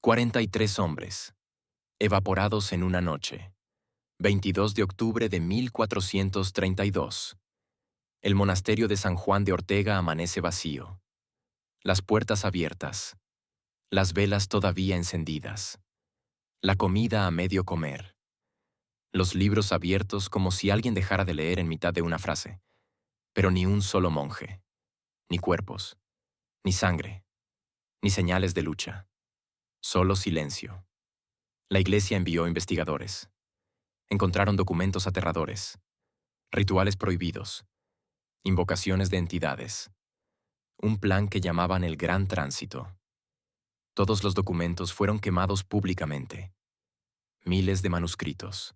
43 hombres, evaporados en una noche. 22 de octubre de 1432. El monasterio de San Juan de Ortega amanece vacío. Las puertas abiertas. Las velas todavía encendidas. La comida a medio comer. Los libros abiertos como si alguien dejara de leer en mitad de una frase. Pero ni un solo monje. Ni cuerpos. Ni sangre. Ni señales de lucha. Solo silencio. La iglesia envió investigadores. Encontraron documentos aterradores. Rituales prohibidos. Invocaciones de entidades. Un plan que llamaban el Gran Tránsito. Todos los documentos fueron quemados públicamente. Miles de manuscritos.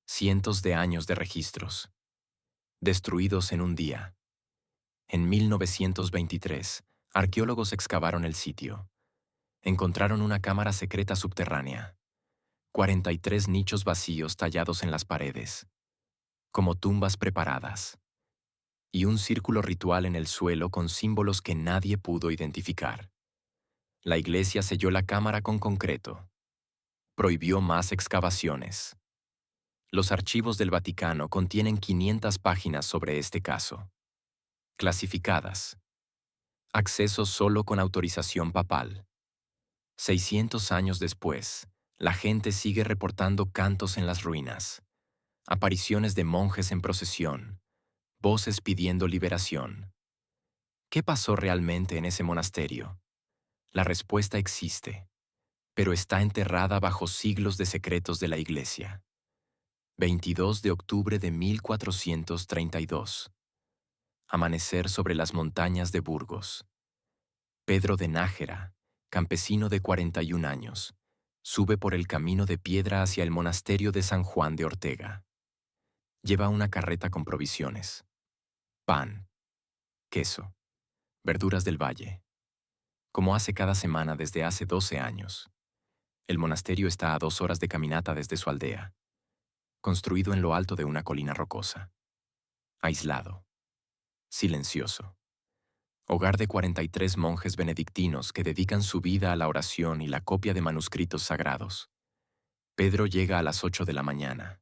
Cientos de años de registros. Destruidos en un día. En 1923, arqueólogos excavaron el sitio. Encontraron una cámara secreta subterránea. 43 nichos vacíos tallados en las paredes. Como tumbas preparadas. Y un círculo ritual en el suelo con símbolos que nadie pudo identificar. La iglesia selló la cámara con concreto. Prohibió más excavaciones. Los archivos del Vaticano contienen 500 páginas sobre este caso. Clasificadas. Acceso solo con autorización papal. 600 años después, la gente sigue reportando cantos en las ruinas, apariciones de monjes en procesión, voces pidiendo liberación. ¿Qué pasó realmente en ese monasterio? La respuesta existe, pero está enterrada bajo siglos de secretos de la Iglesia. 22 de octubre de 1432. Amanecer sobre las montañas de Burgos. Pedro de Nájera, campesino de 41 años, sube por el camino de piedra hacia el monasterio de San Juan de Ortega. Lleva una carreta con provisiones. Pan, queso, verduras del valle. Como hace cada semana desde hace 12 años. El monasterio está a 2 horas de caminata desde su aldea, construido en lo alto de una colina rocosa. Aislado. Silencioso. Hogar de 43 monjes benedictinos que dedican su vida a la oración y la copia de manuscritos sagrados. Pedro llega a las 8 de la mañana.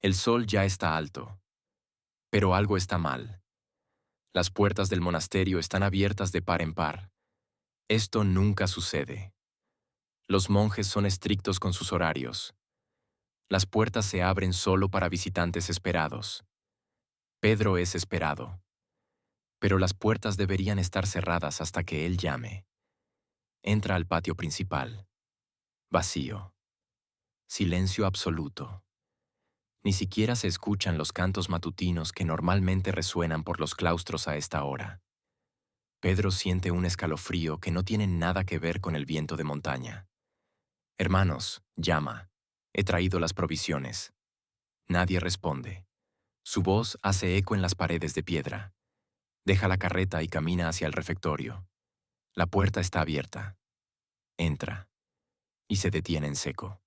El sol ya está alto, pero algo está mal. Las puertas del monasterio están abiertas de par en par. Esto nunca sucede. Los monjes son estrictos con sus horarios. Las puertas se abren solo para visitantes esperados. Pedro es esperado. Pero las puertas deberían estar cerradas hasta que él llame. Entra al patio principal. Vacío. Silencio absoluto. Ni siquiera se escuchan los cantos matutinos que normalmente resuenan por los claustros a esta hora. Pedro siente un escalofrío que no tiene nada que ver con el viento de montaña. «Hermanos», llama, «he traído las provisiones». Nadie responde. Su voz hace eco en las paredes de piedra. Deja la carreta y camina hacia el refectorio. La puerta está abierta. Entra. Y se detiene en seco.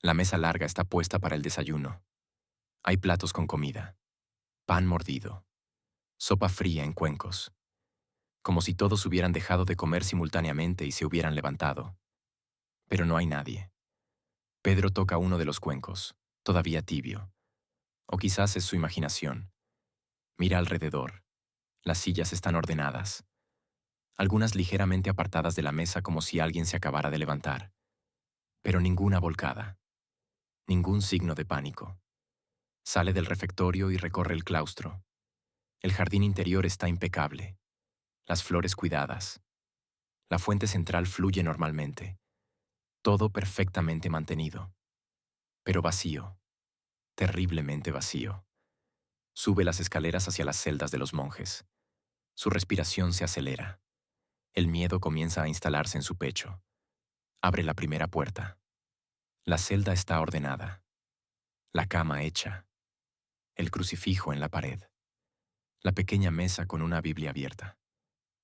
La mesa larga está puesta para el desayuno. Hay platos con comida. Pan mordido. Sopa fría en cuencos. Como si todos hubieran dejado de comer simultáneamente y se hubieran levantado. Pero no hay nadie. Pedro toca uno de los cuencos, todavía tibio. O quizás es su imaginación. Mira alrededor. Las sillas están ordenadas. Algunas ligeramente apartadas de la mesa como si alguien se acabara de levantar. Pero ninguna volcada. Ningún signo de pánico. Sale del refectorio y recorre el claustro. El jardín interior está impecable. Las flores cuidadas. La fuente central fluye normalmente. Todo perfectamente mantenido. Pero vacío. Terriblemente vacío. Sube las escaleras hacia las celdas de los monjes. Su respiración se acelera. El miedo comienza a instalarse en su pecho. Abre la primera puerta. La celda está ordenada. La cama hecha. El crucifijo en la pared. La pequeña mesa con una Biblia abierta.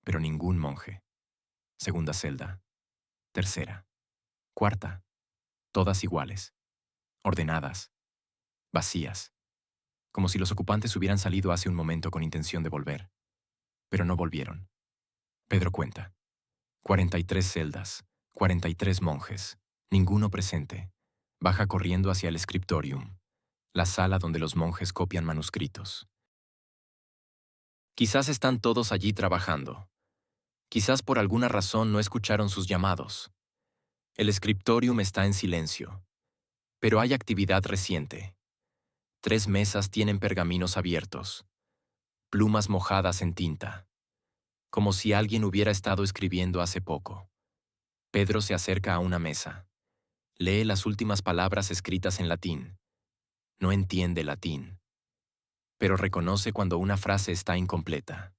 Pero ningún monje. Segunda celda. Tercera. Cuarta. Todas iguales. Ordenadas. Vacías. Como si los ocupantes hubieran salido hace un momento con intención de volver. Pero no volvieron. Pedro cuenta. 43 celdas, 43 monjes, ninguno presente. Baja corriendo hacia el scriptorium, la sala donde los monjes copian manuscritos. Quizás están todos allí trabajando. Quizás por alguna razón no escucharon sus llamados. El scriptorium está en silencio, pero hay actividad reciente. 3 mesas tienen pergaminos abiertos, plumas mojadas en tinta, como si alguien hubiera estado escribiendo hace poco. Pedro se acerca a una mesa. Lee las últimas palabras escritas en latín. No entiende latín, pero reconoce cuando una frase está incompleta.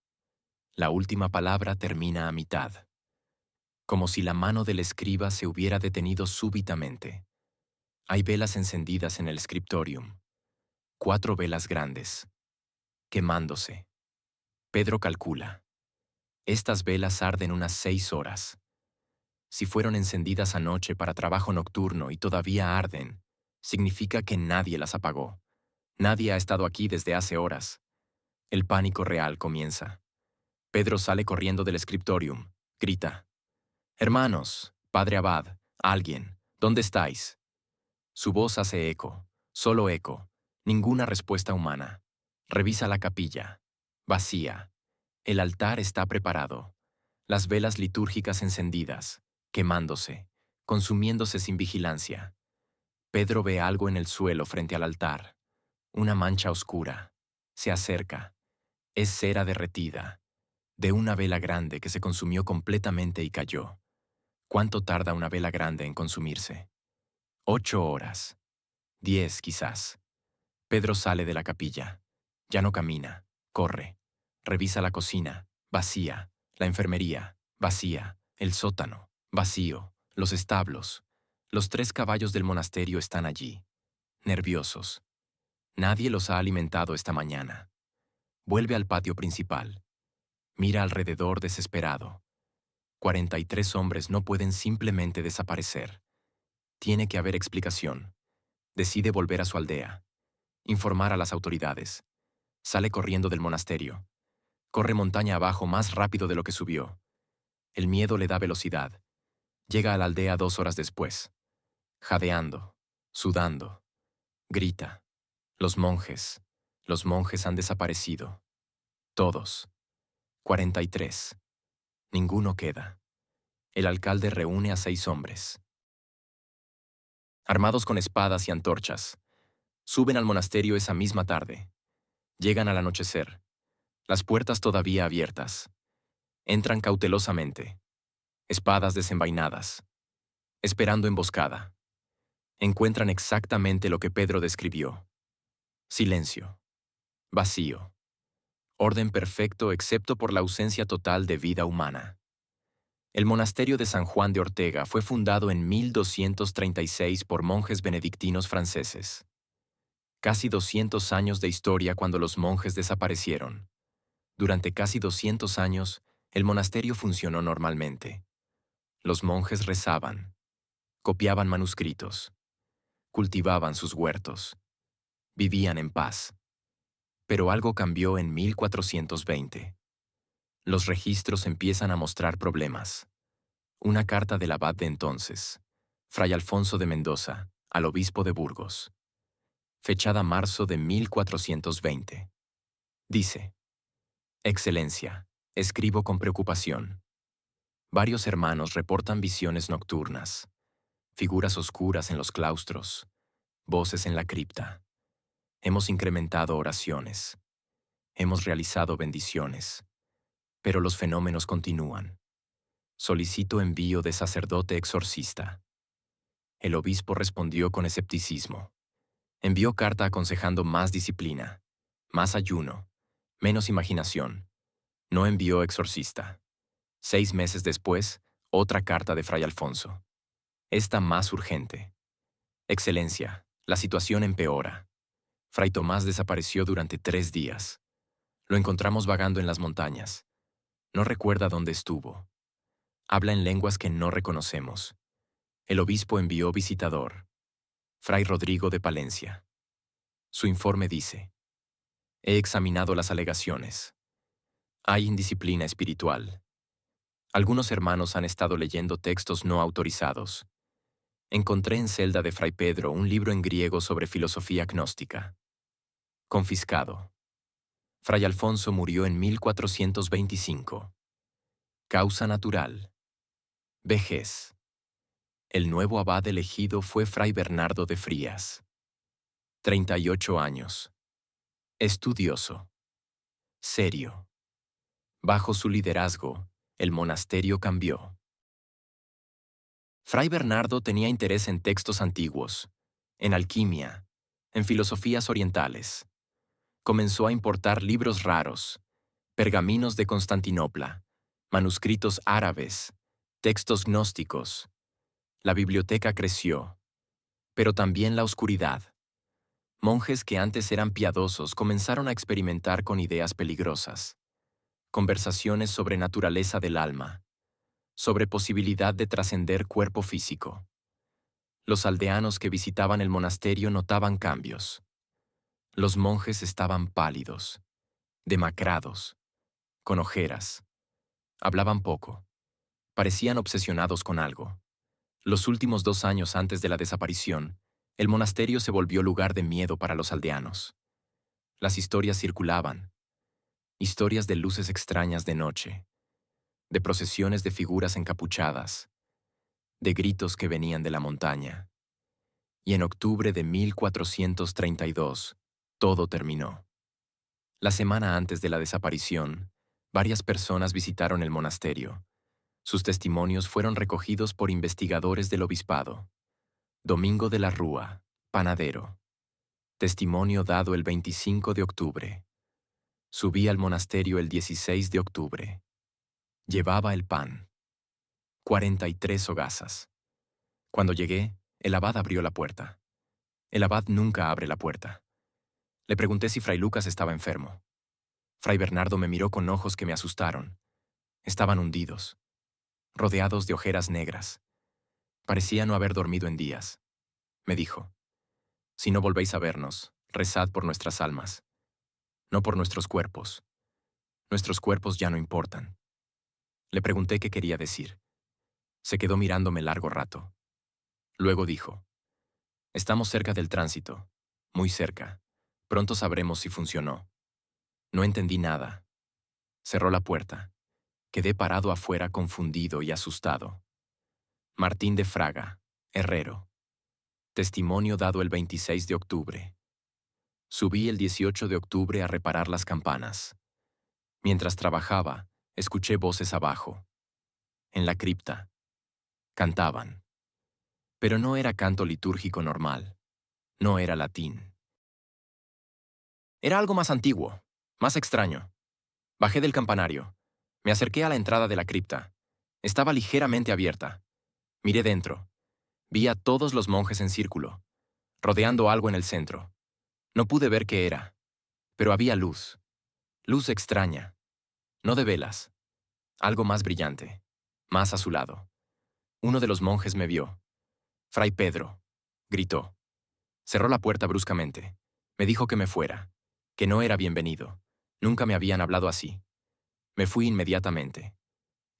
La última palabra termina a mitad, como si la mano del escriba se hubiera detenido súbitamente. Hay velas encendidas en el scriptorium, 4 velas grandes, quemándose. Pedro calcula. Estas velas arden unas 6 horas. Si fueron encendidas anoche para trabajo nocturno y todavía arden, significa que nadie las apagó. Nadie ha estado aquí desde hace horas. El pánico real comienza. Pedro sale corriendo del scriptorium. Grita. «Hermanos, padre abad, alguien, ¿dónde estáis?» Su voz hace eco, solo eco, ninguna respuesta humana. Revisa la capilla. Vacía. El altar está preparado. Las velas litúrgicas encendidas, quemándose, consumiéndose sin vigilancia. Pedro ve algo en el suelo frente al altar. Una mancha oscura. Se acerca. Es cera derretida, de una vela grande que se consumió completamente y cayó. ¿Cuánto tarda una vela grande en consumirse? 8 horas. 10 quizás. Pedro sale de la capilla. Ya no camina, corre. Revisa la cocina, vacía. La enfermería, vacía. El sótano, vacío. Los establos. Los 3 caballos del monasterio están allí, nerviosos. Nadie los ha alimentado esta mañana. Vuelve al patio principal. Mira alrededor desesperado. 43 hombres no pueden simplemente desaparecer. Tiene que haber explicación. Decide volver a su aldea. Informar a las autoridades. Sale corriendo del monasterio. Corre montaña abajo más rápido de lo que subió. El miedo le da velocidad. Llega a la aldea 2 horas después. Jadeando, sudando. Grita. Los monjes han desaparecido. Todos. 43. Ninguno queda. El alcalde reúne a 6 hombres. Armados con espadas y antorchas. Suben al monasterio esa misma tarde. Llegan al anochecer. Las puertas todavía abiertas. Entran cautelosamente. Espadas desenvainadas. Esperando emboscada. Encuentran exactamente lo que Pedro describió. Silencio. Vacío. Orden perfecto excepto por la ausencia total de vida humana. El monasterio de San Juan de Ortega fue fundado en 1236 por monjes benedictinos franceses. Casi 200 años de historia cuando los monjes desaparecieron. Durante casi 200 años, el monasterio funcionó normalmente. Los monjes rezaban, copiaban manuscritos, cultivaban sus huertos, vivían en paz. Pero algo cambió en 1420. Los registros empiezan a mostrar problemas. Una carta del abad de entonces, Fray Alfonso de Mendoza, al obispo de Burgos, fechada marzo de 1420. Dice: Excelencia, escribo con preocupación. Varios hermanos reportan visiones nocturnas, figuras oscuras en los claustros, voces en la cripta. Hemos incrementado oraciones. Hemos realizado bendiciones. Pero los fenómenos continúan. Solicito envío de sacerdote exorcista. El obispo respondió con escepticismo. Envió carta aconsejando más disciplina, más ayuno, menos imaginación. No envió exorcista. 6 meses después, otra carta de Fray Alfonso. Esta más urgente. Excelencia, la situación empeora. Fray Tomás desapareció durante 3 días. Lo encontramos vagando en las montañas. No recuerda dónde estuvo. Habla en lenguas que no reconocemos. El obispo envió visitador. Fray Rodrigo de Palencia. Su informe dice: he examinado las alegaciones. Hay indisciplina espiritual. Algunos hermanos han estado leyendo textos no autorizados. Encontré en celda de Fray Pedro un libro en griego sobre filosofía gnóstica. Confiscado. Fray Alfonso murió en 1425. Causa natural. Vejez. El nuevo abad elegido fue Fray Bernardo de Frías. 38 años. Estudioso. Serio. Bajo su liderazgo, el monasterio cambió. Fray Bernardo tenía interés en textos antiguos, en alquimia, en filosofías orientales. Comenzó a importar libros raros, pergaminos de Constantinopla, manuscritos árabes, textos gnósticos. La biblioteca creció, pero también la oscuridad. Monjes que antes eran piadosos comenzaron a experimentar con ideas peligrosas. Conversaciones sobre naturaleza del alma, sobre posibilidad de trascender cuerpo físico. Los aldeanos que visitaban el monasterio notaban cambios. Los monjes estaban pálidos, demacrados, con ojeras. Hablaban poco. Parecían obsesionados con algo. Los últimos 2 años antes de la desaparición, el monasterio se volvió lugar de miedo para los aldeanos. Las historias circulaban. Historias de luces extrañas de noche, de procesiones de figuras encapuchadas, de gritos que venían de la montaña. Y en octubre de 1432, todo terminó. La semana antes de la desaparición, varias personas visitaron el monasterio. Sus testimonios fueron recogidos por investigadores del obispado. Domingo de la Rúa, panadero. Testimonio dado el 25 de octubre. Subí al monasterio el 16 de octubre. Llevaba el pan. 43 hogazas. Cuando llegué, el abad abrió la puerta. El abad nunca abre la puerta. Le pregunté si Fray Lucas estaba enfermo. Fray Bernardo me miró con ojos que me asustaron. Estaban hundidos, rodeados de ojeras negras. Parecía no haber dormido en días. Me dijo, si no volvéis a vernos, rezad por nuestras almas, no por nuestros cuerpos. Nuestros cuerpos ya no importan. Le pregunté qué quería decir. Se quedó mirándome largo rato. Luego dijo, estamos cerca del tránsito, muy cerca. Pronto sabremos si funcionó. No entendí nada. Cerró la puerta. Quedé parado afuera confundido y asustado. Martín de Fraga, herrero. Testimonio dado el 26 de octubre. Subí el 18 de octubre a reparar las campanas. Mientras trabajaba, escuché voces abajo. En la cripta. Cantaban. Pero no era canto litúrgico normal. No era latín. Era algo más antiguo, más extraño. Bajé del campanario. Me acerqué a la entrada de la cripta. Estaba ligeramente abierta. Miré dentro. Vi a todos los monjes en círculo, rodeando algo en el centro. No pude ver qué era, pero había luz. Luz extraña. No de velas. Algo más brillante, más azulado. Uno de los monjes me vio. Fray Pedro, gritó. Cerró la puerta bruscamente. Me dijo que me fuera, que no era bienvenido. Nunca me habían hablado así. Me fui inmediatamente.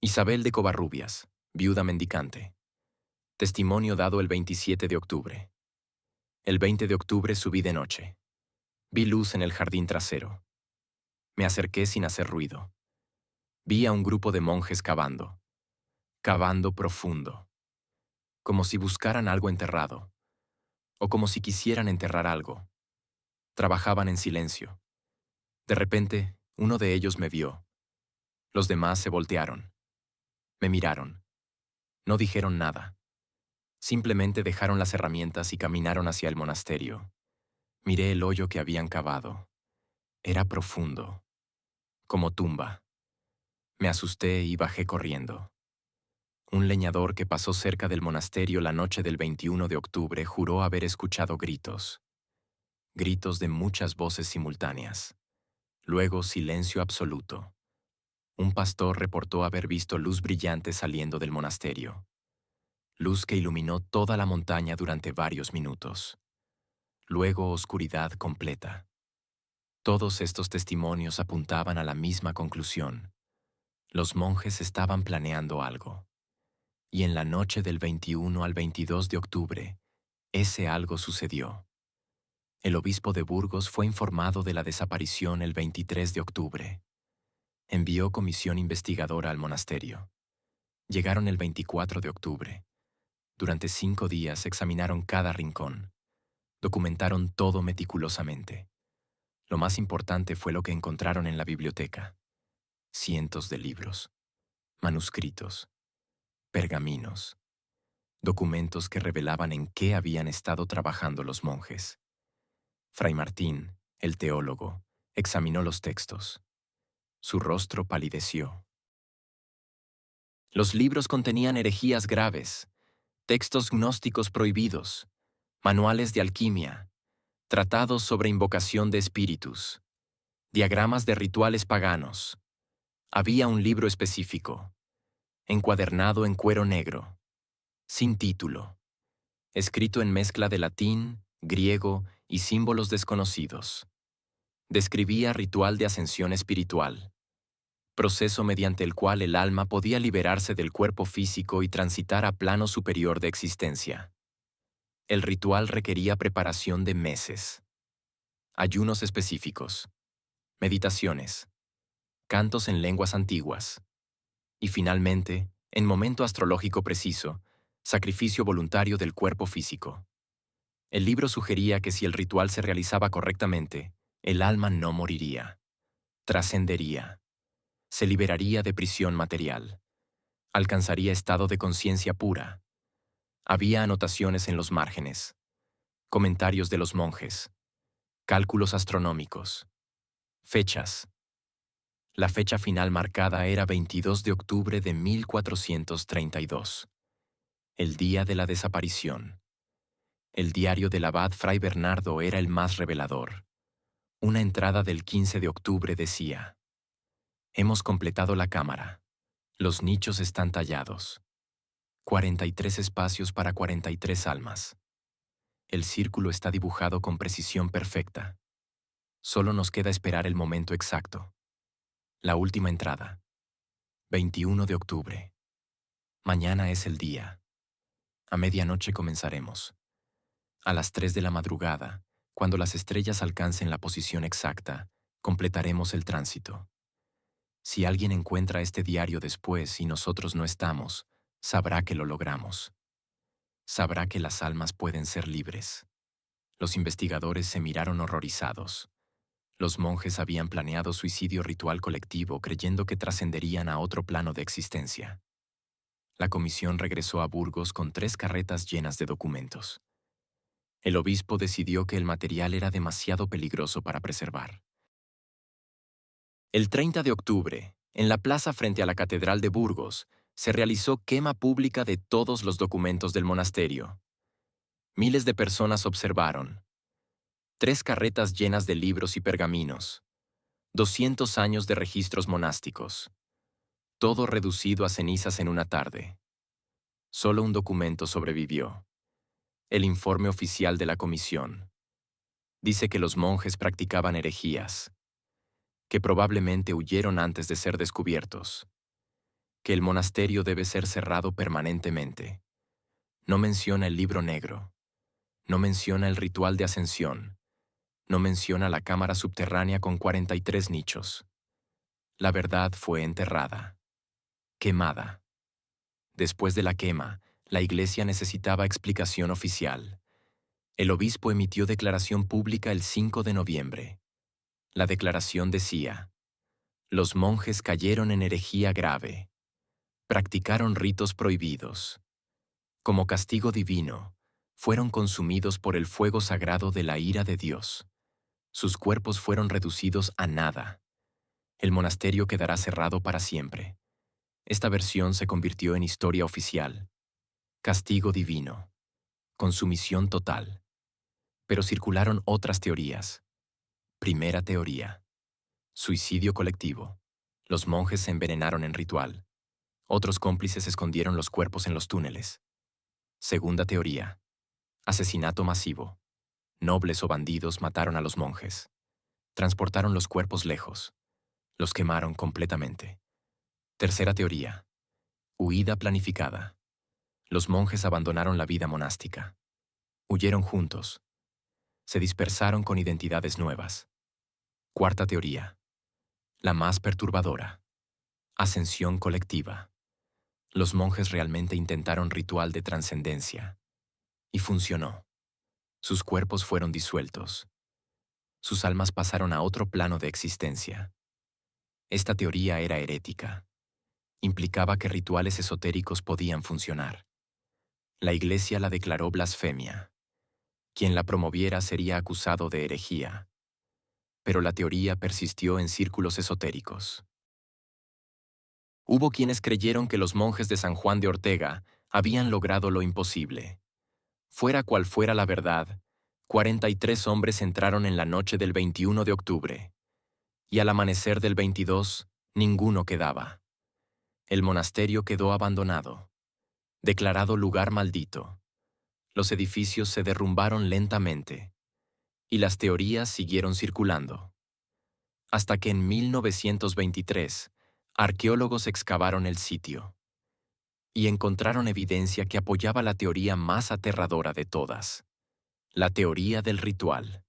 Isabel de Covarrubias, viuda mendicante. Testimonio dado el 27 de octubre. El 20 de octubre subí de noche. Vi luz en el jardín trasero. Me acerqué sin hacer ruido. Vi a un grupo de monjes cavando. Cavando profundo. Como si buscaran algo enterrado. O como si quisieran enterrar algo. Trabajaban en silencio. De repente, uno de ellos me vio. Los demás se voltearon. Me miraron. No dijeron nada. Simplemente dejaron las herramientas y caminaron hacia el monasterio. Miré el hoyo que habían cavado. Era profundo, como tumba. Me asusté y bajé corriendo. Un leñador que pasó cerca del monasterio la noche del 21 de octubre juró haber escuchado gritos. Gritos de muchas voces simultáneas. Luego silencio absoluto. Un pastor reportó haber visto luz brillante saliendo del monasterio. Luz que iluminó toda la montaña durante varios minutos. Luego oscuridad completa. Todos estos testimonios apuntaban a la misma conclusión. Los monjes estaban planeando algo, y en la noche del 21 al 22 de octubre, ese algo sucedió. El obispo de Burgos fue informado de la desaparición el 23 de octubre. Envió comisión investigadora al monasterio. Llegaron el 24 de octubre. Durante 5 días examinaron cada rincón. Documentaron todo meticulosamente. Lo más importante fue lo que encontraron en la biblioteca. Cientos de libros, manuscritos, pergaminos, documentos que revelaban en qué habían estado trabajando los monjes. Fray Martín, el teólogo, examinó los textos. Su rostro palideció. Los libros contenían herejías graves, textos gnósticos prohibidos, manuales de alquimia, tratados sobre invocación de espíritus, diagramas de rituales paganos. Había un libro específico, encuadernado en cuero negro, sin título, escrito en mezcla de latín, griego y símbolos desconocidos. Describía ritual de ascensión espiritual, proceso mediante el cual el alma podía liberarse del cuerpo físico y transitar a plano superior de existencia. El ritual requería preparación de meses, ayunos específicos, meditaciones, cantos en lenguas antiguas y finalmente, en momento astrológico preciso, sacrificio voluntario del cuerpo físico. El libro sugería que si el ritual se realizaba correctamente, el alma no moriría, trascendería, se liberaría de prisión material, alcanzaría estado de conciencia pura. Había anotaciones en los márgenes, comentarios de los monjes, cálculos astronómicos, fechas. La fecha final marcada era 22 de octubre de 1432, el día de la desaparición. El diario del abad Fray Bernardo era el más revelador. Una entrada del 15 de octubre decía: «Hemos completado la cámara. Los nichos están tallados. 43 espacios para 43 almas. El círculo está dibujado con precisión perfecta. Solo nos queda esperar el momento exacto. La última entrada. 21 de octubre. Mañana es el día. A medianoche comenzaremos. A las 3 de la madrugada, cuando las estrellas alcancen la posición exacta, completaremos el tránsito. Si alguien encuentra este diario después y nosotros no estamos, sabrá que lo logramos. Sabrá que las almas pueden ser libres». Los investigadores se miraron horrorizados. Los monjes habían planeado suicidio ritual colectivo creyendo que trascenderían a otro plano de existencia. La comisión regresó a Burgos con 3 carretas llenas de documentos. El obispo decidió que el material era demasiado peligroso para preservar. El 30 de octubre, en la plaza frente a la Catedral de Burgos, se realizó quema pública de todos los documentos del monasterio. Miles de personas observaron. 3 carretas llenas de libros y pergaminos. 200 años de registros monásticos. Todo reducido a cenizas en una tarde. Solo un documento sobrevivió. El informe oficial de la comisión. Dice que los monjes practicaban herejías, que probablemente huyeron antes de ser descubiertos, que el monasterio debe ser cerrado permanentemente. No menciona el libro negro, no menciona el ritual de ascensión, no menciona la cámara subterránea con 43 nichos. La verdad fue enterrada, quemada. Después de la quema, la iglesia necesitaba explicación oficial. El obispo emitió declaración pública el 5 de noviembre. La declaración decía: «Los monjes cayeron en herejía grave. Practicaron ritos prohibidos. Como castigo divino, fueron consumidos por el fuego sagrado de la ira de Dios. Sus cuerpos fueron reducidos a nada. El monasterio quedará cerrado para siempre». Esta versión se convirtió en historia oficial. Castigo divino. Consumición total. Pero circularon otras teorías. Primera teoría: suicidio colectivo. Los monjes se envenenaron en ritual. Otros cómplices escondieron los cuerpos en los túneles. Segunda teoría: asesinato masivo. Nobles o bandidos mataron a los monjes. Transportaron los cuerpos lejos. Los quemaron completamente. Tercera teoría. Huida planificada. Los monjes abandonaron la vida monástica. Huyeron juntos. Se dispersaron con identidades nuevas. Cuarta teoría. La más perturbadora. Ascensión colectiva. Los monjes realmente intentaron ritual de trascendencia. Y funcionó. Sus cuerpos fueron disueltos. Sus almas pasaron a otro plano de existencia. Esta teoría era herética. Implicaba que rituales esotéricos podían funcionar. La Iglesia la declaró blasfemia. Quien la promoviera sería acusado de herejía. Pero la teoría persistió en círculos esotéricos. Hubo quienes creyeron que los monjes de San Juan de Ortega habían logrado lo imposible. Fuera cual fuera la verdad, 43 hombres entraron en la noche del 21 de octubre. Y al amanecer del 22, ninguno quedaba. El monasterio quedó abandonado, declarado lugar maldito. Los edificios se derrumbaron lentamente, y las teorías siguieron circulando. Hasta que en 1923, arqueólogos excavaron el sitio y encontraron evidencia que apoyaba la teoría más aterradora de todas, la teoría del ritual,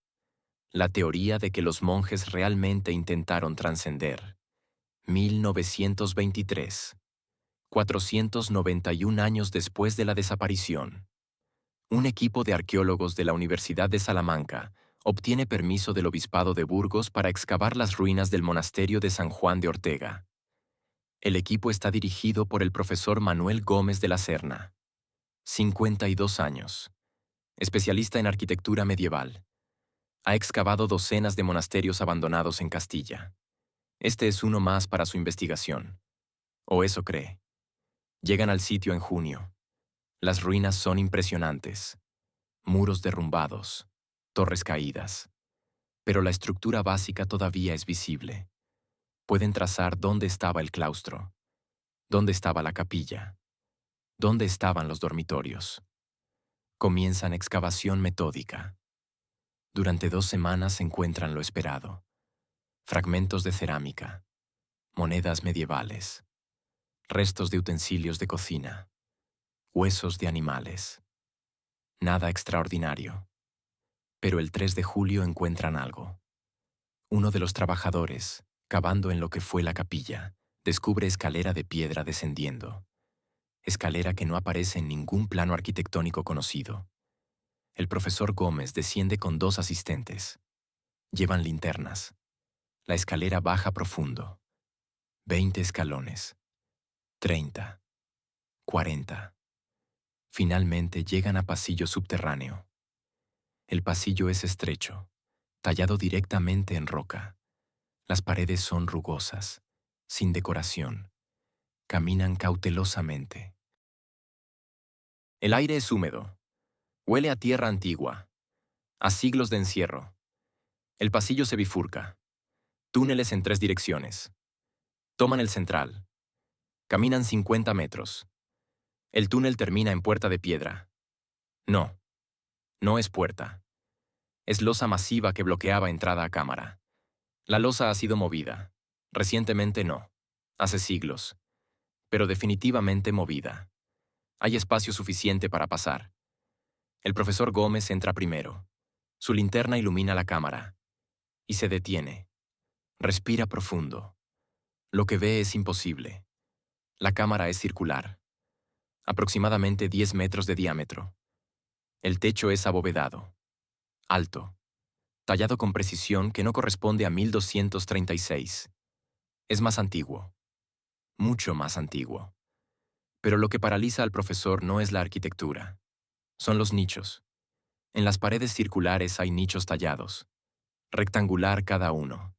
la teoría de que los monjes realmente intentaron trascender. 1923, 491 años después de la desaparición. Un equipo de arqueólogos de la Universidad de Salamanca obtiene permiso del Obispado de Burgos para excavar las ruinas del monasterio de San Juan de Ortega. El equipo está dirigido por el profesor Manuel Gómez de la Serna, 52 años, especialista en arquitectura medieval. Ha excavado docenas de monasterios abandonados en Castilla. Este es uno más para su investigación. O eso cree. Llegan al sitio en junio. Las ruinas son impresionantes. Muros derrumbados, torres caídas. Pero la estructura básica todavía es visible. Pueden trazar dónde estaba el claustro, dónde estaba la capilla, dónde estaban los dormitorios. Comienzan excavación metódica. Durante 2 semanas encuentran lo esperado. Fragmentos de cerámica, monedas medievales, restos de utensilios de cocina, huesos de animales. Nada extraordinario. Pero el 3 de julio encuentran algo. Uno de los trabajadores, cavando en lo que fue la capilla, descubre escalera de piedra descendiendo. Escalera que no aparece en ningún plano arquitectónico conocido. El profesor Gómez desciende con 2 asistentes. Llevan linternas. La escalera baja profundo. 20 escalones. 30. 40. Finalmente llegan a pasillo subterráneo. El pasillo es estrecho, tallado directamente en roca. Las paredes son rugosas, sin decoración. Caminan cautelosamente. El aire es húmedo. Huele a tierra antigua, a siglos de encierro. El pasillo se bifurca. Túneles en 3 direcciones. Toman el central. Caminan 50 metros. El túnel termina en puerta de piedra. No, no es puerta. Es losa masiva que bloqueaba entrada a cámara. La losa ha sido movida. Recientemente no. Hace siglos. Pero definitivamente movida. Hay espacio suficiente para pasar. El profesor Gómez entra primero. Su linterna ilumina la cámara. Y se detiene. Respira profundo. Lo que ve es imposible. La cámara es circular. Aproximadamente 10 metros de diámetro. El techo es abovedado. Alto. Tallado con precisión que no corresponde a 1236. Es más antiguo. Mucho más antiguo. Pero lo que paraliza al profesor no es la arquitectura. Son los nichos. En las paredes circulares hay nichos tallados. Rectangular cada uno.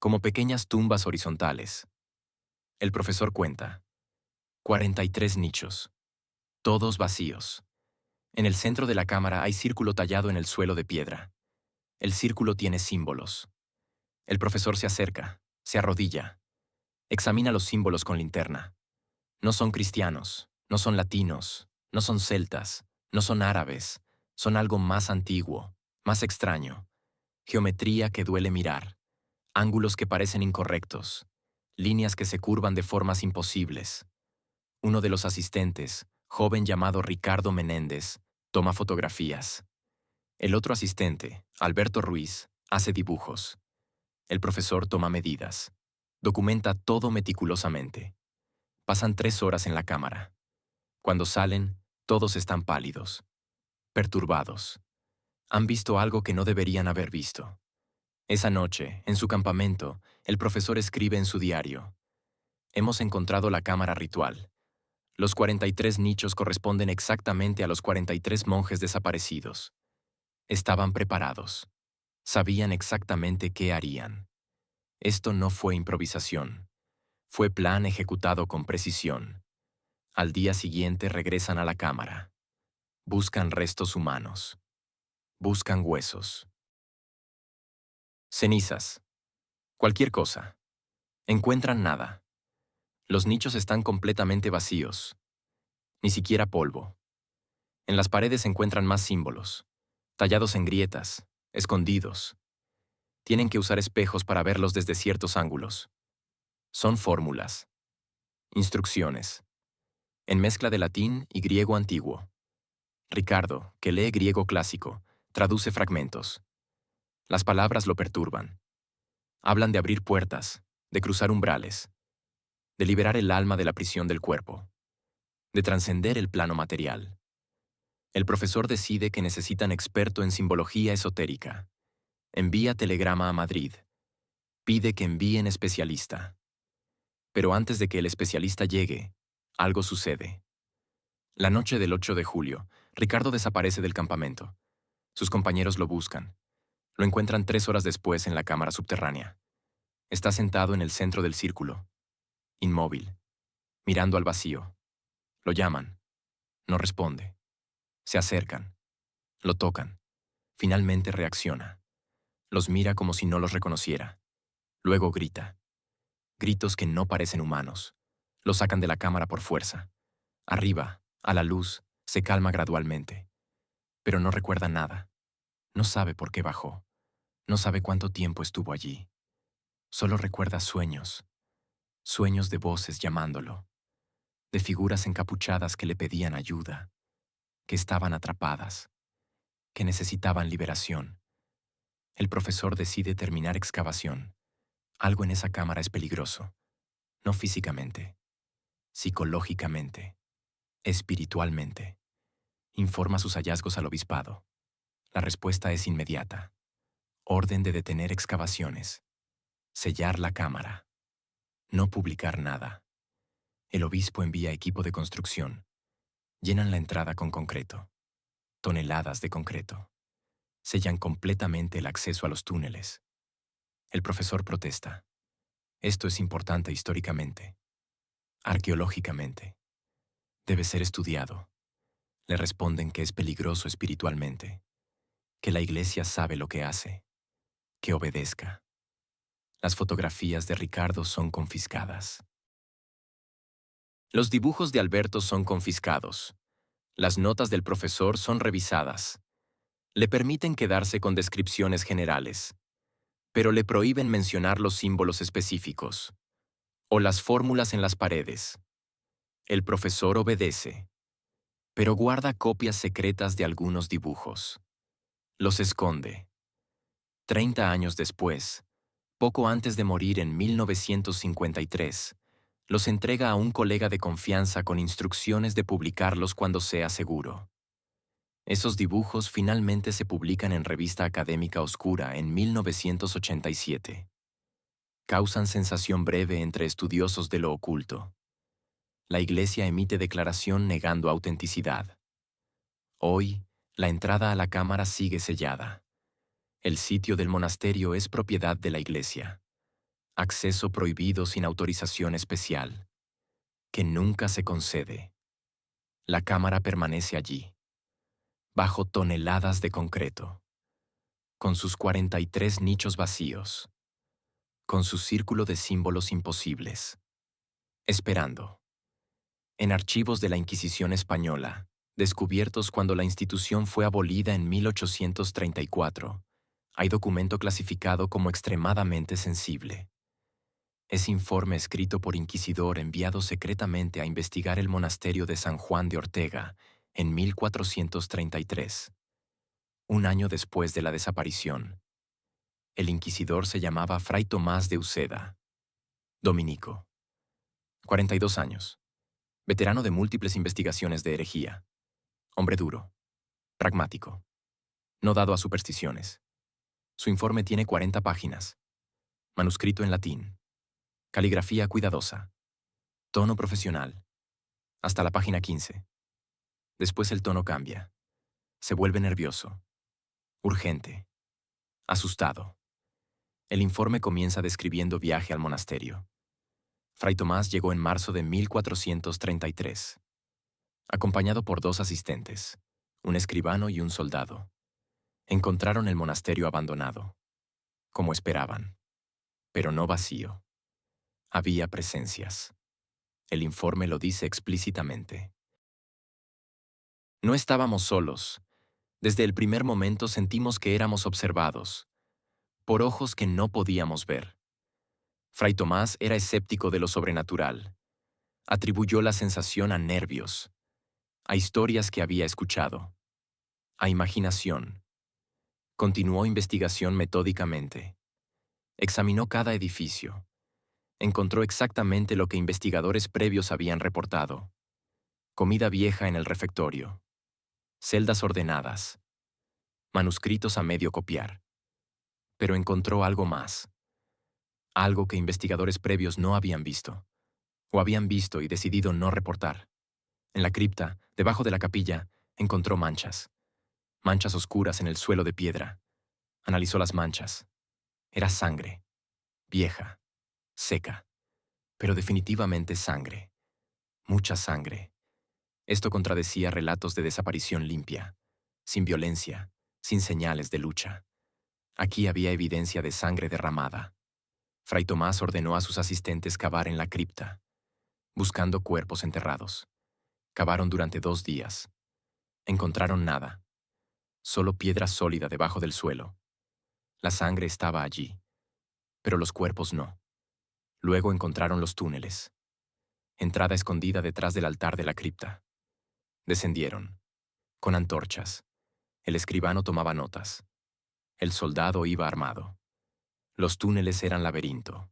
Como pequeñas tumbas horizontales. El profesor cuenta. 43 nichos. Todos vacíos. En el centro de la cámara hay círculo tallado en el suelo de piedra. El círculo tiene símbolos. El profesor se acerca, se arrodilla. Examina los símbolos con linterna. No son cristianos, no son latinos, no son celtas, no son árabes. Son algo más antiguo, más extraño. Geometría que duele mirar. Ángulos que parecen incorrectos. líneas que se curvan de formas imposibles. Uno de los asistentes, joven llamado Ricardo Menéndez, toma fotografías. El otro asistente, Alberto Ruiz, hace dibujos. El profesor toma medidas. Documenta todo meticulosamente. Pasan 3 horas en la cámara. Cuando salen, todos están pálidos, perturbados. Han visto algo que no deberían haber visto. Esa noche, en su campamento, el profesor escribe en su diario: hemos encontrado la cámara ritual. Los 43 nichos corresponden exactamente a los 43 monjes desaparecidos. Estaban preparados. Sabían exactamente qué harían. Esto no fue improvisación. Fue plan ejecutado con precisión. Al día siguiente regresan a la cámara. Buscan restos humanos. Buscan huesos. Cenizas. Cualquier cosa. Encuentran nada. Los nichos están completamente vacíos. Ni siquiera polvo. En las paredes se encuentran más símbolos, tallados en grietas, escondidos. Tienen que usar espejos para verlos desde ciertos ángulos. Son fórmulas. Instrucciones. En mezcla de latín y griego antiguo. Ricardo, que lee griego clásico, traduce fragmentos. Las palabras lo perturban. Hablan de abrir puertas, de cruzar umbrales, de liberar el alma de la prisión del cuerpo, de trascender el plano material. El profesor decide que necesitan experto en simbología esotérica. Envía telegrama a Madrid. Pide que envíen especialista. Pero antes de que el especialista llegue, algo sucede. La noche del 8 de julio, Ricardo desaparece del campamento. Sus compañeros lo buscan. Lo encuentran 3 horas después en la cámara subterránea. Está sentado en el centro del círculo, inmóvil, mirando al vacío. Lo llaman. No responde. Se acercan. Lo tocan. Finalmente reacciona. Los mira como si no los reconociera. Luego grita. Gritos que no parecen humanos. Lo sacan de la cámara por fuerza. Arriba, a la luz, se calma gradualmente. Pero no recuerda nada. No sabe por qué bajó. No sabe cuánto tiempo estuvo allí. Solo recuerda sueños. Sueños de voces llamándolo. De figuras encapuchadas que le pedían ayuda. Que estaban atrapadas. Que necesitaban liberación. El profesor decide terminar excavación. Algo en esa cámara es peligroso. No físicamente. Psicológicamente. Espiritualmente. Informa sus hallazgos al obispado. La respuesta es inmediata. Orden de detener excavaciones. Sellar la cámara. No publicar nada. El obispo envía equipo de construcción. Llenan la entrada con concreto. Toneladas de concreto. Sellan completamente el acceso a los túneles. El profesor protesta. Esto es importante históricamente. Arqueológicamente. Debe ser estudiado. Le responden que es peligroso espiritualmente. Que la iglesia sabe lo que hace. Que obedezca. Las fotografías de Ricardo son confiscadas. Los dibujos de Alberto son confiscados. Las notas del profesor son revisadas. Le permiten quedarse con descripciones generales, pero le prohíben mencionar los símbolos específicos o las fórmulas en las paredes. El profesor obedece, pero guarda copias secretas de algunos dibujos. Los esconde. 30 años después, poco antes de morir en 1953, los entrega a un colega de confianza con instrucciones de publicarlos cuando sea seguro. Esos dibujos finalmente se publican en Revista Académica Oscura en 1987. Causan sensación breve entre estudiosos de lo oculto. La Iglesia emite declaración negando autenticidad. Hoy, la entrada a la cámara sigue sellada. El sitio del monasterio es propiedad de la Iglesia. Acceso prohibido sin autorización especial, que nunca se concede. La cámara permanece allí, bajo toneladas de concreto, con sus 43 nichos vacíos, con su círculo de símbolos imposibles, esperando. En archivos de la Inquisición española, descubiertos cuando la institución fue abolida en 1834, hay documento clasificado como extremadamente sensible. Es informe escrito por inquisidor enviado secretamente a investigar el monasterio de San Juan de Ortega en 1433, un año después de la desaparición. El inquisidor se llamaba Fray Tomás de Uceda, dominico, 42 años, veterano de múltiples investigaciones de herejía, hombre duro, pragmático, no dado a supersticiones. Su informe tiene 40 páginas, manuscrito en latín, caligrafía cuidadosa, tono profesional, hasta la página 15. Después el tono cambia, se vuelve nervioso, urgente, asustado. El informe comienza describiendo viaje al monasterio. Fray Tomás llegó en marzo de 1433, acompañado por 2 asistentes, un escribano y un soldado. Encontraron el monasterio abandonado, como esperaban, pero no vacío. Había presencias. El informe lo dice explícitamente. No estábamos solos. Desde el primer momento sentimos que éramos observados, por ojos que no podíamos ver. Fray Tomás era escéptico de lo sobrenatural. Atribuyó la sensación a nervios, a historias que había escuchado, a imaginación. Continuó investigación metódicamente. Examinó cada edificio. Encontró exactamente lo que investigadores previos habían reportado. Comida vieja en el refectorio. Celdas ordenadas. Manuscritos a medio copiar. Pero encontró algo más. Algo que investigadores previos no habían visto. O habían visto y decidido no reportar. En la cripta, debajo de la capilla, encontró manchas. Manchas oscuras en el suelo de piedra. Analizó las manchas. Era sangre. Vieja. Seca. Pero definitivamente sangre. Mucha sangre. Esto contradecía relatos de desaparición limpia, sin violencia, sin señales de lucha. Aquí había evidencia de sangre derramada. Fray Tomás ordenó a sus asistentes cavar en la cripta, buscando cuerpos enterrados. Cavaron durante 2 días. Encontraron nada. Solo piedra sólida debajo del suelo. La sangre estaba allí, pero los cuerpos no. Luego encontraron los túneles. Entrada escondida detrás del altar de la cripta. Descendieron, con antorchas. El escribano tomaba notas. El soldado iba armado. Los túneles eran laberinto.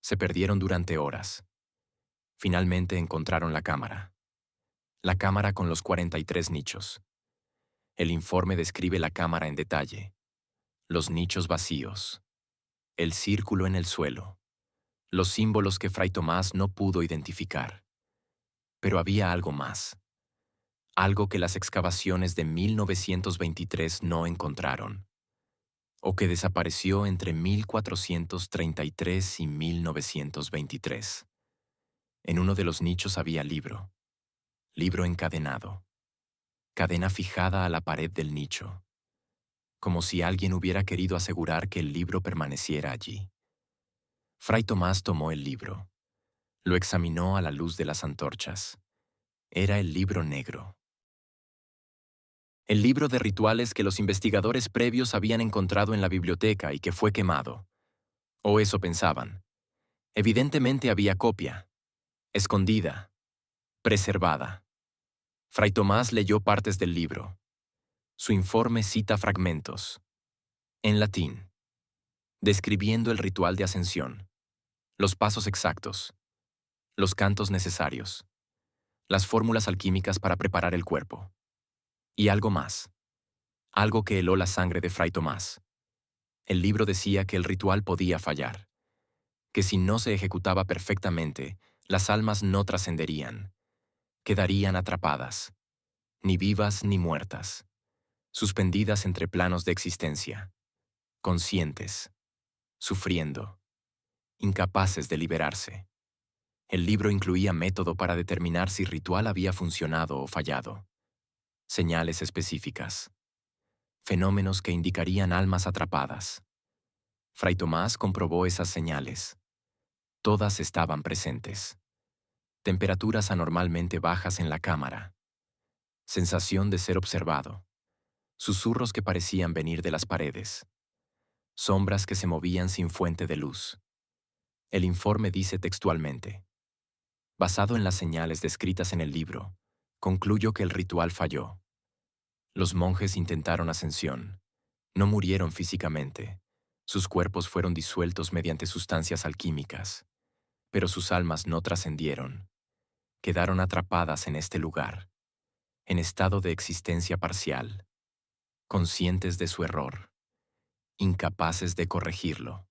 Se perdieron durante horas. Finalmente encontraron la cámara. La cámara con los 43 nichos. El informe describe la cámara en detalle. Los nichos vacíos. El círculo en el suelo. Los símbolos que Fray Tomás no pudo identificar. Pero había algo más. Algo que las excavaciones de 1923 no encontraron, o que desapareció entre 1433 y 1923. En uno de los nichos había libro encadenado, cadena fijada a la pared del nicho, como si alguien hubiera querido asegurar que el libro permaneciera allí. Fray Tomás tomó el libro, lo examinó a la luz de las antorchas. Era el libro negro. El libro de rituales que los investigadores previos habían encontrado en la biblioteca y que fue quemado. O eso pensaban. Evidentemente había copia, escondida, preservada. Fray Tomás leyó partes del libro. Su informe cita fragmentos, en latín, describiendo el ritual de ascensión, los pasos exactos, los cantos necesarios, las fórmulas alquímicas para preparar el cuerpo. Y algo más, algo que heló la sangre de Fray Tomás. El libro decía que el ritual podía fallar, que si no se ejecutaba perfectamente, las almas no trascenderían, quedarían atrapadas, ni vivas ni muertas, suspendidas entre planos de existencia, conscientes, sufriendo, incapaces de liberarse. El libro incluía método para determinar si ritual había funcionado o fallado, señales específicas, fenómenos que indicarían almas atrapadas. Fray Tomás comprobó esas señales. Todas estaban presentes. Temperaturas anormalmente bajas en la cámara. Sensación de ser observado. Susurros que parecían venir de las paredes. Sombras que se movían sin fuente de luz. El informe dice textualmente: basado en las señales descritas en el libro, concluyo que el ritual falló. Los monjes intentaron ascensión. No murieron físicamente. Sus cuerpos fueron disueltos mediante sustancias alquímicas, pero sus almas no trascendieron. Quedaron atrapadas en este lugar, en estado de existencia parcial, conscientes de su error, incapaces de corregirlo.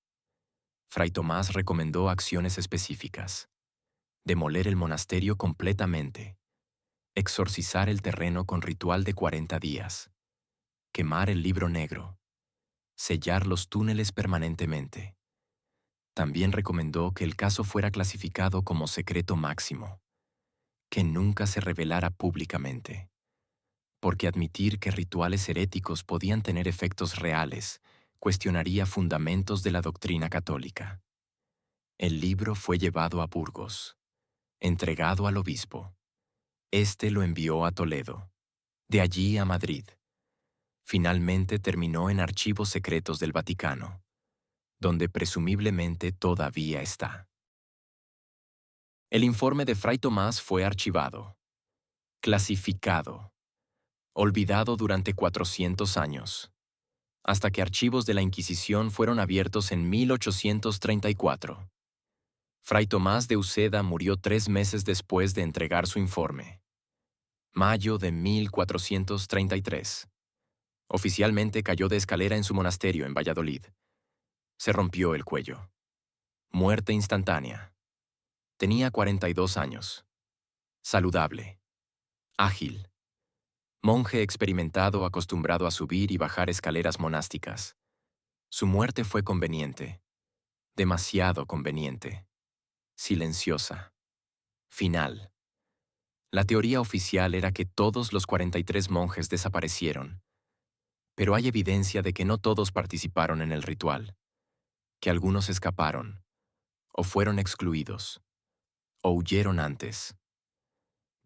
Fray Tomás recomendó acciones específicas: demoler el monasterio completamente, exorcizar el terreno con ritual de 40 días, quemar el libro negro, sellar los túneles permanentemente. También recomendó que el caso fuera clasificado como secreto máximo, que nunca se revelara públicamente, porque admitir que rituales heréticos podían tener efectos reales cuestionaría fundamentos de la doctrina católica. El libro fue llevado a Burgos, entregado al obispo. Este lo envió a Toledo, de allí a Madrid. Finalmente terminó en archivos secretos del Vaticano, donde presumiblemente todavía está. El informe de Fray Tomás fue archivado, clasificado, olvidado durante 400 años, hasta que archivos de la Inquisición fueron abiertos en 1834. Fray Tomás de Uceda murió 3 meses después de entregar su informe. Mayo de 1433. Oficialmente cayó de escalera en su monasterio en Valladolid. Se rompió el cuello. Muerte instantánea. Tenía 42 años. Saludable. Ágil. Monje experimentado acostumbrado a subir y bajar escaleras monásticas. Su muerte fue conveniente. Demasiado conveniente. Silenciosa. Final. La teoría oficial era que todos los 43 monjes desaparecieron, pero hay evidencia de que no todos participaron en el ritual, que algunos escaparon, o fueron excluidos, o huyeron antes.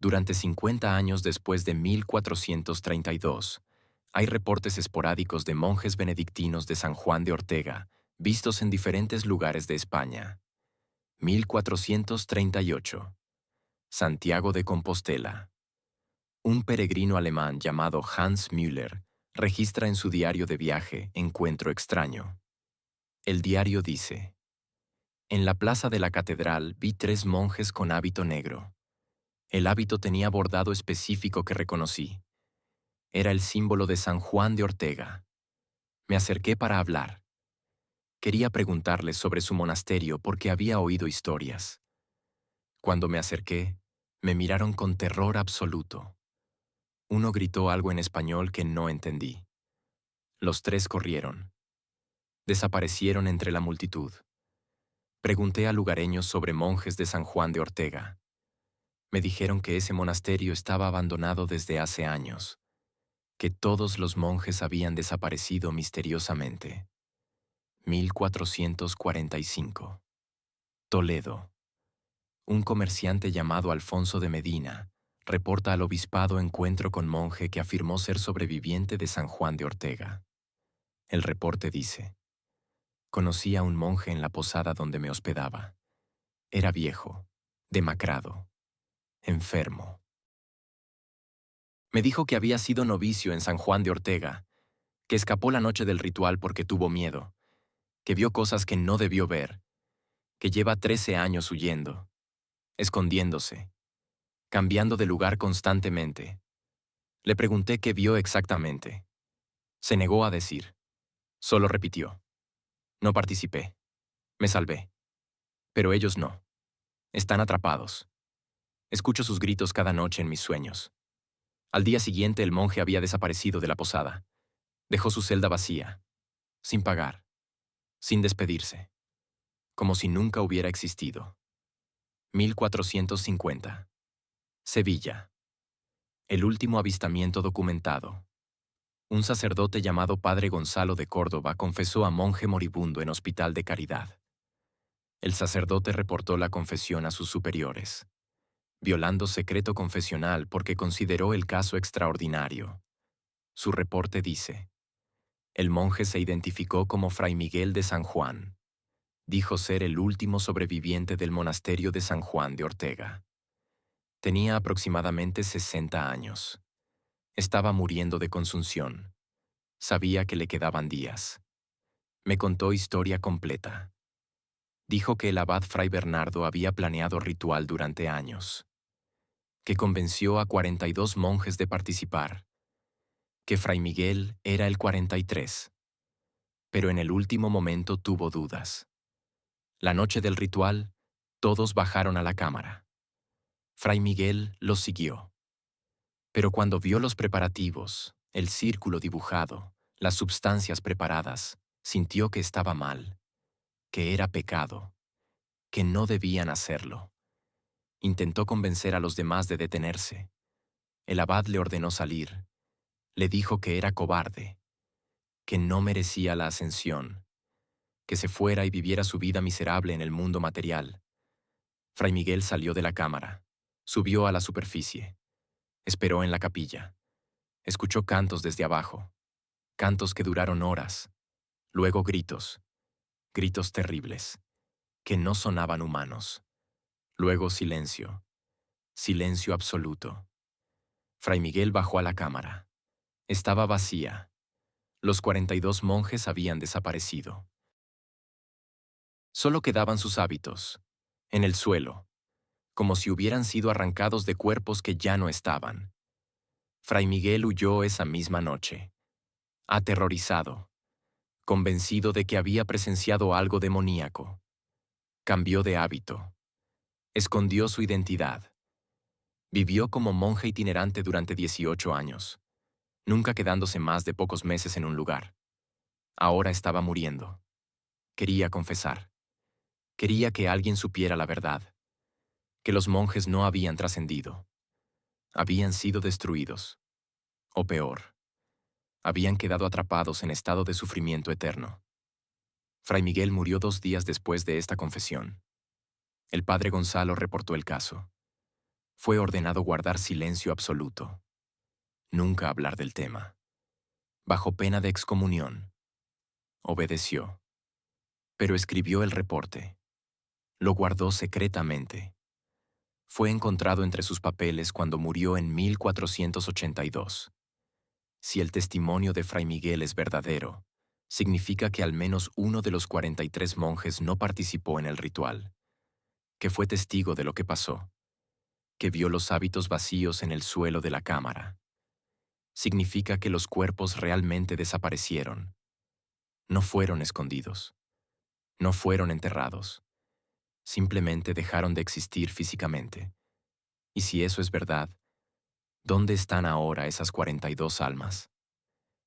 Durante 50 años después de 1432, hay reportes esporádicos de monjes benedictinos de San Juan de Ortega, vistos en diferentes lugares de España. 1438. Santiago de Compostela. Un peregrino alemán llamado Hans Müller registra en su diario de viaje Encuentro extraño. El diario dice: en la plaza de la catedral vi 3 monjes con hábito negro. El hábito tenía bordado específico que reconocí. Era el símbolo de San Juan de Ortega. Me acerqué para hablar. Quería preguntarles sobre su monasterio porque había oído historias. Cuando me acerqué, me miraron con terror absoluto. Uno gritó algo en español que no entendí. Los 3 corrieron. Desaparecieron entre la multitud. Pregunté a lugareños sobre monjes de San Juan de Ortega. Me dijeron que ese monasterio estaba abandonado desde hace años, que todos los monjes habían desaparecido misteriosamente. 1445. Toledo. Un comerciante llamado Alfonso de Medina reporta al obispado encuentro con monje que afirmó ser sobreviviente de San Juan de Ortega. El reporte dice: conocí a un monje en la posada donde me hospedaba. Era viejo, demacrado, enfermo. Me dijo que había sido novicio en San Juan de Ortega, que escapó la noche del ritual porque tuvo miedo, que vio cosas que no debió ver, que lleva 13 años huyendo, escondiéndose, cambiando de lugar constantemente. Le pregunté qué vio exactamente. Se negó a decir. Solo repitió: no participé. Me salvé. Pero ellos no. Están atrapados. Escucho sus gritos cada noche en mis sueños. Al día siguiente el monje había desaparecido de la posada. Dejó su celda vacía, sin pagar, sin despedirse, como si nunca hubiera existido. 1450. Sevilla. El último avistamiento documentado. Un sacerdote llamado Padre Gonzalo de Córdoba confesó a monje moribundo en hospital de caridad. El sacerdote reportó la confesión a sus superiores, violando secreto confesional porque consideró el caso extraordinario. Su reporte dice: el monje se identificó como Fray Miguel de San Juan. Dijo ser el último sobreviviente del monasterio de San Juan de Ortega. Tenía aproximadamente 60 años. Estaba muriendo de consunción. Sabía que le quedaban días. Me contó historia completa. Dijo que el abad Fray Bernardo había planeado ritual durante años, que convenció a 42 monjes de participar, que Fray Miguel era el 43, pero en el último momento tuvo dudas. La noche del ritual, todos bajaron a la cámara. Fray Miguel los siguió. Pero cuando vio los preparativos, el círculo dibujado, las substancias preparadas, sintió que estaba mal, que era pecado, que no debían hacerlo. Intentó convencer a los demás de detenerse. El abad le ordenó salir. Le dijo que era cobarde, que no merecía la ascensión, que se fuera y viviera su vida miserable en el mundo material. Fray Miguel salió de la cámara, subió a la superficie, esperó en la capilla, escuchó cantos desde abajo, cantos que duraron horas, luego gritos, gritos terribles, que no sonaban humanos, luego silencio, silencio absoluto. Fray Miguel bajó a la cámara. Estaba vacía. Los 42 monjes habían desaparecido. Solo quedaban sus hábitos, en el suelo, como si hubieran sido arrancados de cuerpos que ya no estaban. Fray Miguel huyó esa misma noche, aterrorizado, convencido de que había presenciado algo demoníaco. Cambió de hábito. Escondió su identidad. Vivió como monje itinerante durante 18 años, nunca quedándose más de pocos meses en un lugar. Ahora estaba muriendo. Quería confesar. Quería que alguien supiera la verdad, que los monjes no habían trascendido. Habían sido destruidos. O peor, habían quedado atrapados en estado de sufrimiento eterno. Fray Miguel murió 2 días después de esta confesión. El padre Gonzalo reportó el caso. Fue ordenado guardar silencio absoluto. Nunca hablar del tema. Bajo pena de excomunión. Obedeció. Pero escribió el reporte. Lo guardó secretamente. Fue encontrado entre sus papeles cuando murió en 1482. Si el testimonio de Fray Miguel es verdadero, significa que al menos uno de los 43 monjes no participó en el ritual, que fue testigo de lo que pasó, que vio los hábitos vacíos en el suelo de la cámara. Significa que los cuerpos realmente desaparecieron. No fueron escondidos. No fueron enterrados. Simplemente dejaron de existir físicamente. Y si eso es verdad, ¿dónde están ahora esas 42 almas?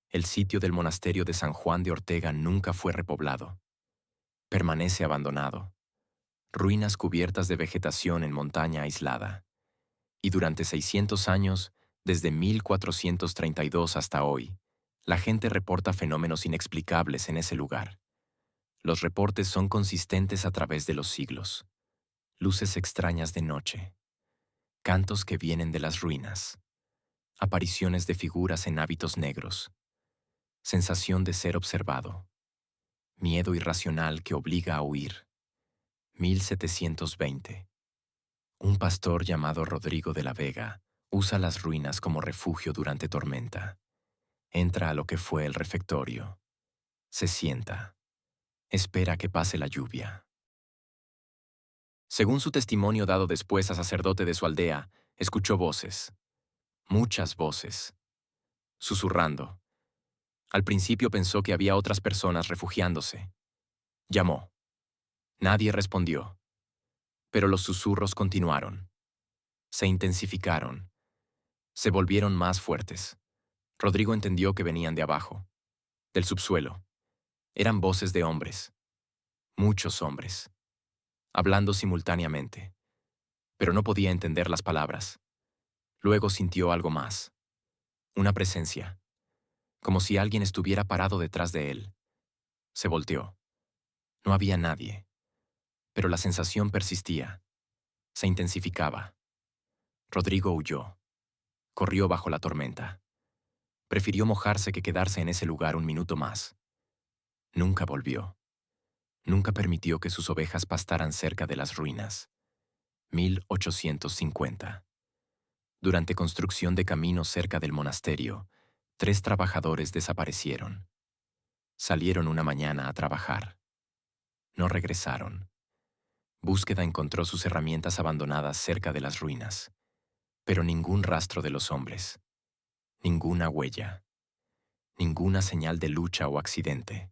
El sitio del monasterio de San Juan de Ortega nunca fue repoblado. Permanece abandonado. Ruinas cubiertas de vegetación en montaña aislada. Y durante 600 años, desde 1432 hasta hoy, la gente reporta fenómenos inexplicables en ese lugar. Los reportes son consistentes a través de los siglos. Luces extrañas de noche. Cantos que vienen de las ruinas. Apariciones de figuras en hábitos negros. Sensación de ser observado. Miedo irracional que obliga a huir. 1720. Un pastor llamado Rodrigo de la Vega usa las ruinas como refugio durante tormenta. Entra a lo que fue el refectorio. Se sienta. Espera que pase la lluvia. Según su testimonio dado después a sacerdote de su aldea, escuchó voces. Muchas voces. Susurrando. Al principio pensó que había otras personas refugiándose. Llamó. Nadie respondió. Pero los susurros continuaron. Se intensificaron. Se volvieron más fuertes. Rodrigo entendió que venían de abajo, del subsuelo. Eran voces de hombres. Muchos hombres. Hablando simultáneamente. Pero no podía entender las palabras. Luego sintió algo más. Una presencia. Como si alguien estuviera parado detrás de él. Se volteó. No había nadie. Pero la sensación persistía. Se intensificaba. Rodrigo huyó. Corrió bajo la tormenta. Prefirió mojarse que quedarse en ese lugar un minuto más. Nunca volvió. Nunca permitió que sus ovejas pastaran cerca de las ruinas. 1850. Durante construcción de caminos cerca del monasterio, 3 trabajadores desaparecieron. Salieron una mañana a trabajar. No regresaron. Búsqueda encontró sus herramientas abandonadas cerca de las ruinas, pero ningún rastro de los hombres, ninguna huella, ninguna señal de lucha o accidente.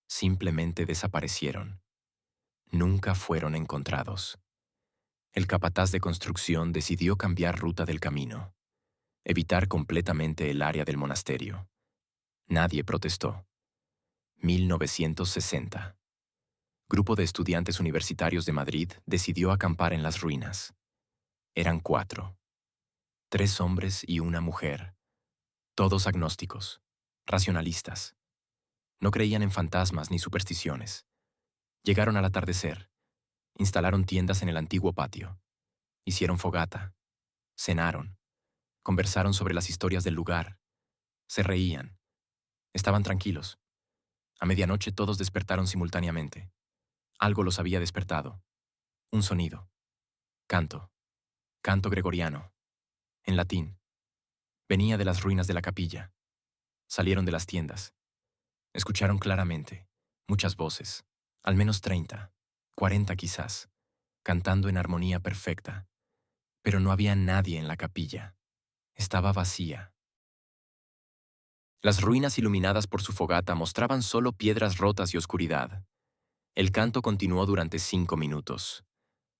Simplemente desaparecieron. Nunca fueron encontrados. El capataz de construcción decidió cambiar ruta del camino, evitar completamente el área del monasterio. Nadie protestó. 1960. Grupo de estudiantes universitarios de Madrid decidió acampar en las ruinas. Eran 4. 3 hombres y una mujer. Todos agnósticos, racionalistas. No creían en fantasmas ni supersticiones. Llegaron al atardecer. Instalaron tiendas en el antiguo patio. Hicieron fogata. Cenaron. Conversaron sobre las historias del lugar. Se reían. Estaban tranquilos. A medianoche todos despertaron simultáneamente. Algo los había despertado. Un sonido. Canto. Canto gregoriano. En latín. Venía de las ruinas de la capilla. Salieron de las tiendas. Escucharon claramente. Muchas voces. Al menos 30, 40 quizás. Cantando en armonía perfecta. Pero no había nadie en la capilla. Estaba vacía. Las ruinas iluminadas por su fogata mostraban solo piedras rotas y oscuridad. El canto continuó durante 5 minutos.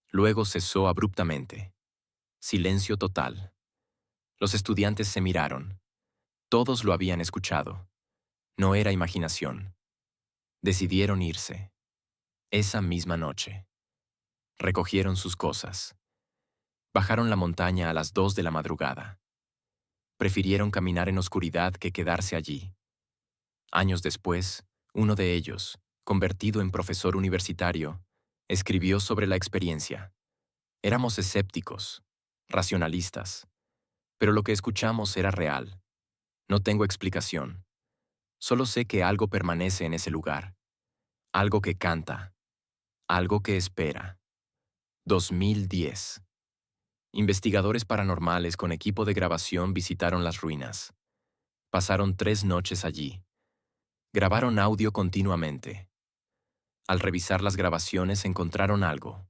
Luego cesó abruptamente. Silencio total. Los estudiantes se miraron. Todos lo habían escuchado. No era imaginación. Decidieron irse. Esa misma noche. Recogieron sus cosas. Bajaron la montaña a las 2 de la madrugada. Prefirieron caminar en oscuridad que quedarse allí. Años después, uno de ellos, convertido en profesor universitario, escribió sobre la experiencia. Éramos escépticos, racionalistas, pero lo que escuchamos era real. No tengo explicación. Solo sé que algo permanece en ese lugar. Algo que canta. Algo que espera. 2010. Investigadores paranormales con equipo de grabación visitaron las ruinas. Pasaron 3 noches allí. Grabaron audio continuamente. Al revisar las grabaciones encontraron algo.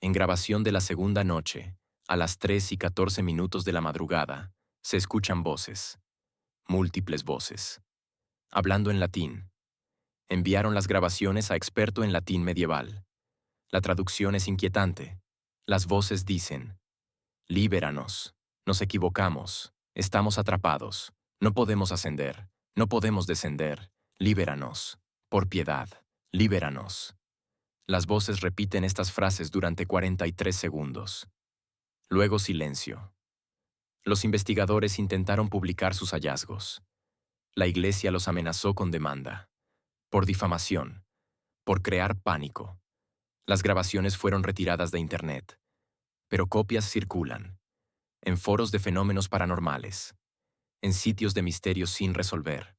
En grabación de la segunda noche, a las 3:14 de la madrugada, se escuchan voces. Múltiples voces. Hablando en latín. Enviaron las grabaciones a experto en latín medieval. La traducción es inquietante. Las voces dicen: líberanos, nos equivocamos, estamos atrapados, no podemos ascender, no podemos descender, líberanos, por piedad, líberanos. Las voces repiten estas frases durante 43 segundos. Luego silencio. Los investigadores intentaron publicar sus hallazgos. La iglesia los amenazó con demanda. Por difamación. Por crear pánico. Las grabaciones fueron retiradas de Internet. Pero copias circulan. En foros de fenómenos paranormales. En sitios de misterios sin resolver.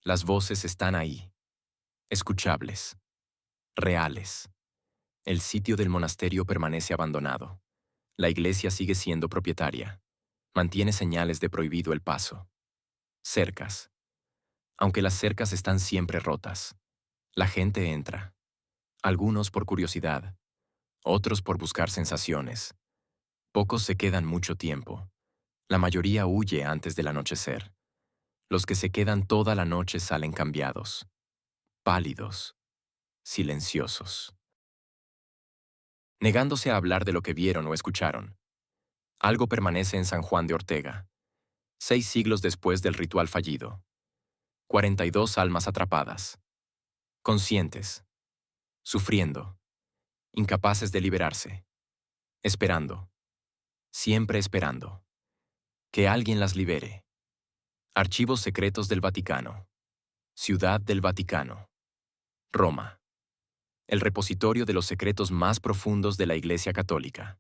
Las voces están ahí. Escuchables. Reales. El sitio del monasterio permanece abandonado. La iglesia sigue siendo propietaria. Mantiene señales de prohibido el paso. Cercas. Aunque las cercas están siempre rotas. La gente entra. Algunos por curiosidad. Otros por buscar sensaciones. Pocos se quedan mucho tiempo. La mayoría huye antes del anochecer. Los que se quedan toda la noche salen cambiados. Pálidos. Silenciosos. Negándose a hablar de lo que vieron o escucharon. Algo permanece en San Juan de Ortega. 6 siglos después del ritual fallido. 42 almas atrapadas. Conscientes. Sufriendo. Incapaces de liberarse. Esperando. Siempre esperando. Que alguien las libere. Archivos secretos del Vaticano. Ciudad del Vaticano. Roma. El repositorio de los secretos más profundos de la Iglesia Católica.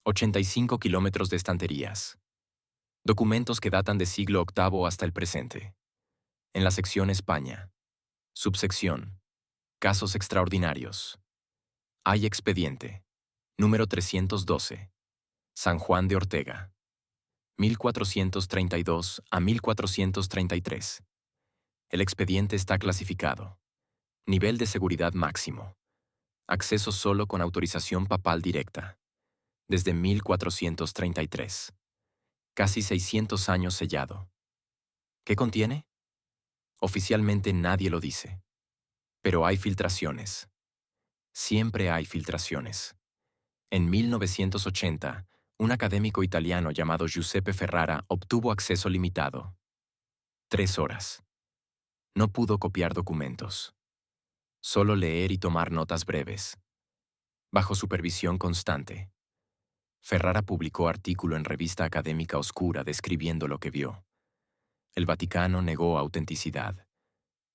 85 kilómetros de estanterías. Documentos que datan de siglo VIII hasta el presente. En la sección España. Subsección. Casos extraordinarios. Hay expediente. Número 312. San Juan de Ortega. 1432 a 1433. El expediente está clasificado. Nivel de seguridad máximo. Acceso solo con autorización papal directa. Desde 1433. Casi 600 años sellado. ¿Qué contiene? Oficialmente nadie lo dice. Pero hay filtraciones. Siempre hay filtraciones. En 1980, un académico italiano llamado Giuseppe Ferrara obtuvo acceso limitado. 3 horas. No pudo copiar documentos. Solo leer y tomar notas breves. Bajo supervisión constante. Ferrara publicó artículo en revista académica oscura describiendo lo que vio. El Vaticano negó autenticidad.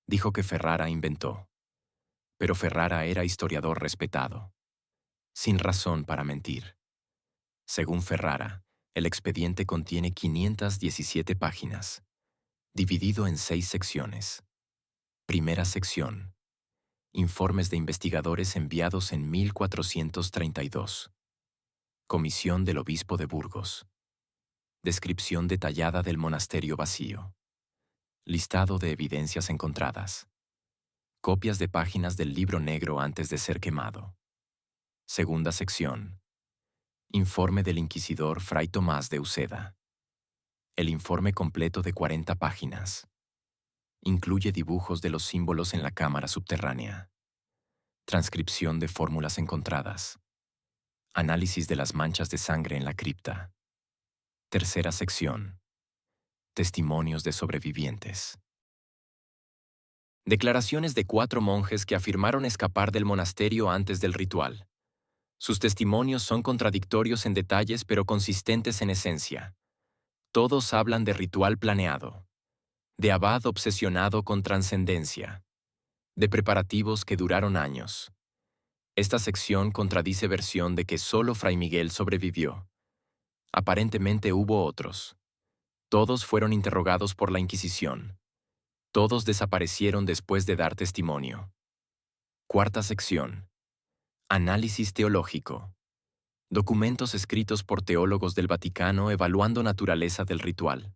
Dijo que Ferrara inventó. Pero Ferrara era historiador respetado. Sin razón para mentir. Según Ferrara, el expediente contiene 517 páginas, dividido en 6 secciones. Primera sección. Informes de investigadores enviados en 1432. Comisión del Obispo de Burgos. Descripción detallada del monasterio vacío. Listado de evidencias encontradas. Copias de páginas del libro negro antes de ser quemado. Segunda sección. Informe del inquisidor Fray Tomás de Uceda. El informe completo de 40 páginas. Incluye dibujos de los símbolos en la cámara subterránea. Transcripción de fórmulas encontradas. Análisis de las manchas de sangre en la cripta. Tercera sección. Testimonios de sobrevivientes. Declaraciones de 4 monjes que afirmaron escapar del monasterio antes del ritual. Sus testimonios son contradictorios en detalles pero consistentes en esencia. Todos hablan de ritual planeado, de abad obsesionado con trascendencia, de preparativos que duraron años. Esta sección contradice versión de que solo Fray Miguel sobrevivió. Aparentemente hubo otros. Todos fueron interrogados por la Inquisición. Todos desaparecieron después de dar testimonio. Cuarta sección. Análisis teológico. Documentos escritos por teólogos del Vaticano evaluando naturaleza del ritual.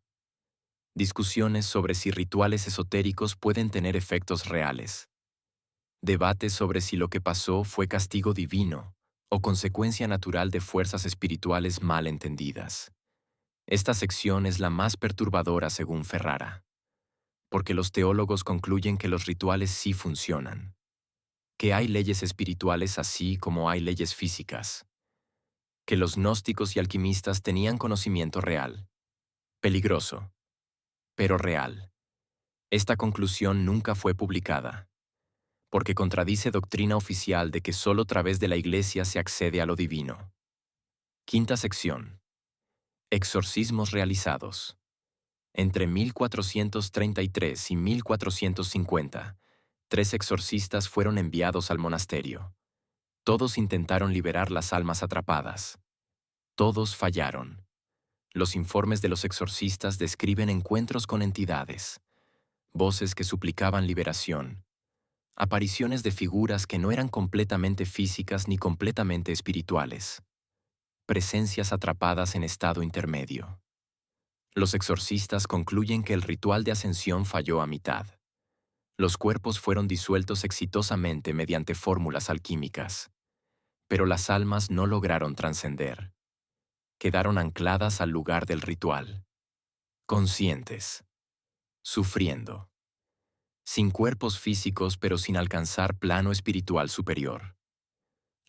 Discusiones sobre si rituales esotéricos pueden tener efectos reales. Debates sobre si lo que pasó fue castigo divino o consecuencia natural de fuerzas espirituales mal entendidas. Esta sección es la más perturbadora según Ferrara, porque los teólogos concluyen que los rituales sí funcionan, que hay leyes espirituales así como hay leyes físicas, que los gnósticos y alquimistas tenían conocimiento real, peligroso, pero real. Esta conclusión nunca fue publicada, porque contradice doctrina oficial de que solo a través de la Iglesia se accede a lo divino. Quinta sección. Exorcismos realizados. Entre 1433 y 1450, 3 exorcistas fueron enviados al monasterio. Todos intentaron liberar las almas atrapadas. Todos fallaron. Los informes de los exorcistas describen encuentros con entidades, voces que suplicaban liberación, apariciones de figuras que no eran completamente físicas ni completamente espirituales, presencias atrapadas en estado intermedio. Los exorcistas concluyen que el ritual de ascensión falló a mitad. Los cuerpos fueron disueltos exitosamente mediante fórmulas alquímicas, pero las almas no lograron trascender. Quedaron ancladas al lugar del ritual, conscientes, sufriendo, sin cuerpos físicos pero sin alcanzar plano espiritual superior.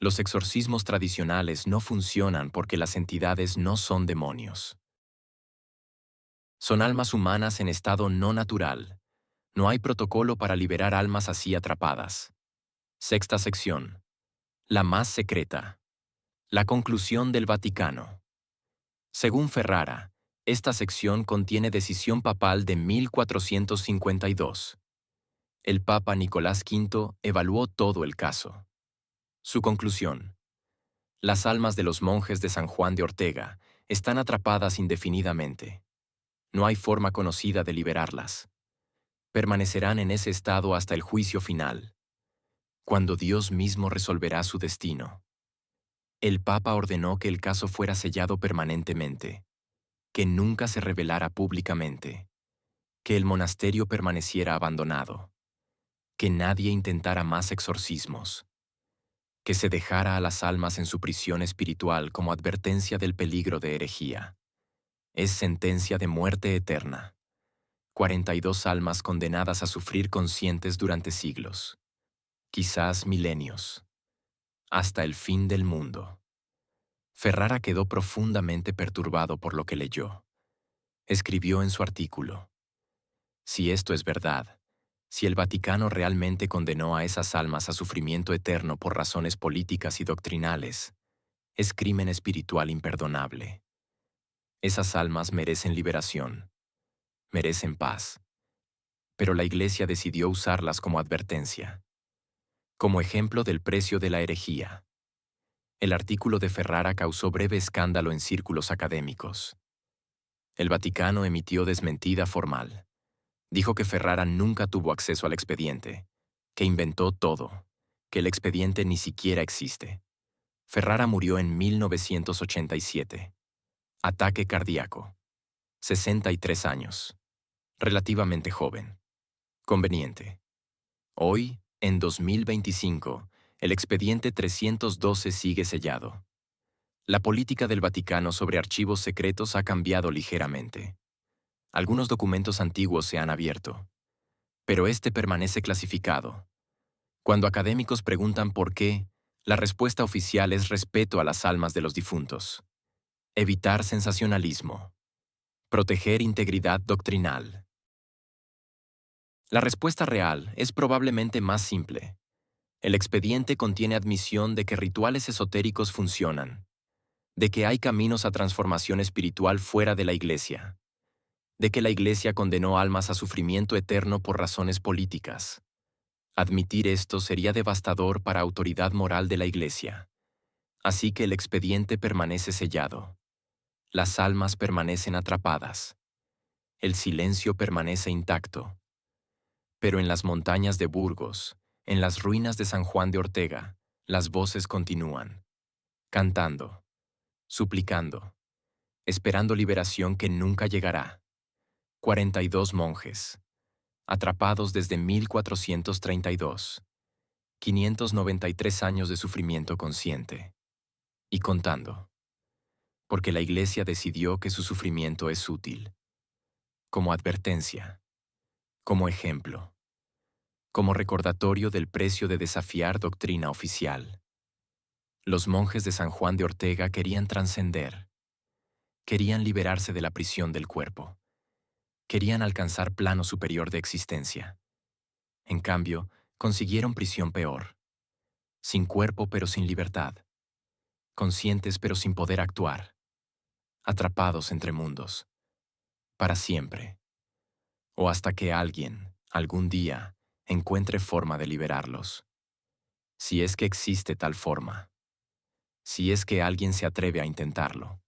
Los exorcismos tradicionales no funcionan porque las entidades no son demonios. Son almas humanas en estado no natural. No hay protocolo para liberar almas así atrapadas. Sexta sección. La más secreta. La conclusión del Vaticano. Según Ferrara, esta sección contiene decisión papal de 1452. El Papa Nicolás V evaluó todo el caso. Su conclusión. Las almas de los monjes de San Juan de Ortega están atrapadas indefinidamente. No hay forma conocida de liberarlas. Permanecerán en ese estado hasta el juicio final. cuando Dios mismo resolverá su destino. El Papa ordenó que el caso fuera sellado permanentemente, que nunca se revelara públicamente, que el monasterio permaneciera abandonado, que nadie intentara más exorcismos, que se dejara a las almas en su prisión espiritual como advertencia del peligro de herejía. Es sentencia de muerte eterna. 42 almas condenadas a sufrir conscientes durante siglos, quizás milenios, hasta el fin del mundo. Ferrara quedó profundamente perturbado por lo que leyó. Escribió en su artículo: si esto es verdad, si el Vaticano realmente condenó a esas almas a sufrimiento eterno por razones políticas y doctrinales, es crimen espiritual imperdonable. Esas almas merecen liberación, merecen paz, pero la Iglesia decidió usarlas como advertencia, como ejemplo del precio de la herejía. El artículo de Ferrara causó breve escándalo en círculos académicos. El Vaticano emitió desmentida formal. Dijo que Ferrara nunca tuvo acceso al expediente, que inventó todo, que el expediente ni siquiera existe. Ferrara murió en 1987. Ataque cardíaco. 63 años. Relativamente joven. Conveniente. Hoy, en 2025, el expediente 312 sigue sellado. La política del Vaticano sobre archivos secretos ha cambiado ligeramente. Algunos documentos antiguos se han abierto, pero este permanece clasificado. Cuando académicos preguntan por qué, la respuesta oficial es respeto a las almas de los difuntos. Evitar sensacionalismo. Proteger integridad doctrinal. La respuesta real es probablemente más simple. El expediente contiene admisión de que rituales esotéricos funcionan, de que hay caminos a transformación espiritual fuera de la Iglesia, de que la Iglesia condenó almas a sufrimiento eterno por razones políticas. Admitir esto sería devastador para la autoridad moral de la Iglesia. Así que el expediente permanece sellado. Las almas permanecen atrapadas. El silencio permanece intacto. Pero en las montañas de Burgos, en las ruinas de San Juan de Ortega, las voces continúan, cantando, suplicando, esperando liberación que nunca llegará. 42 monjes, atrapados desde 1432, 593 años de sufrimiento consciente, y contando, porque la Iglesia decidió que su sufrimiento es útil, como advertencia, como ejemplo, como recordatorio del precio de desafiar doctrina oficial. Los monjes de San Juan de Ortega querían trascender, querían liberarse de la prisión del cuerpo, querían alcanzar plano superior de existencia. En cambio, consiguieron prisión peor, sin cuerpo pero sin libertad, conscientes pero sin poder actuar, atrapados entre mundos, para siempre, o hasta que alguien, algún día, encuentre forma de liberarlos. Si es que existe tal forma, si es que alguien se atreve a intentarlo.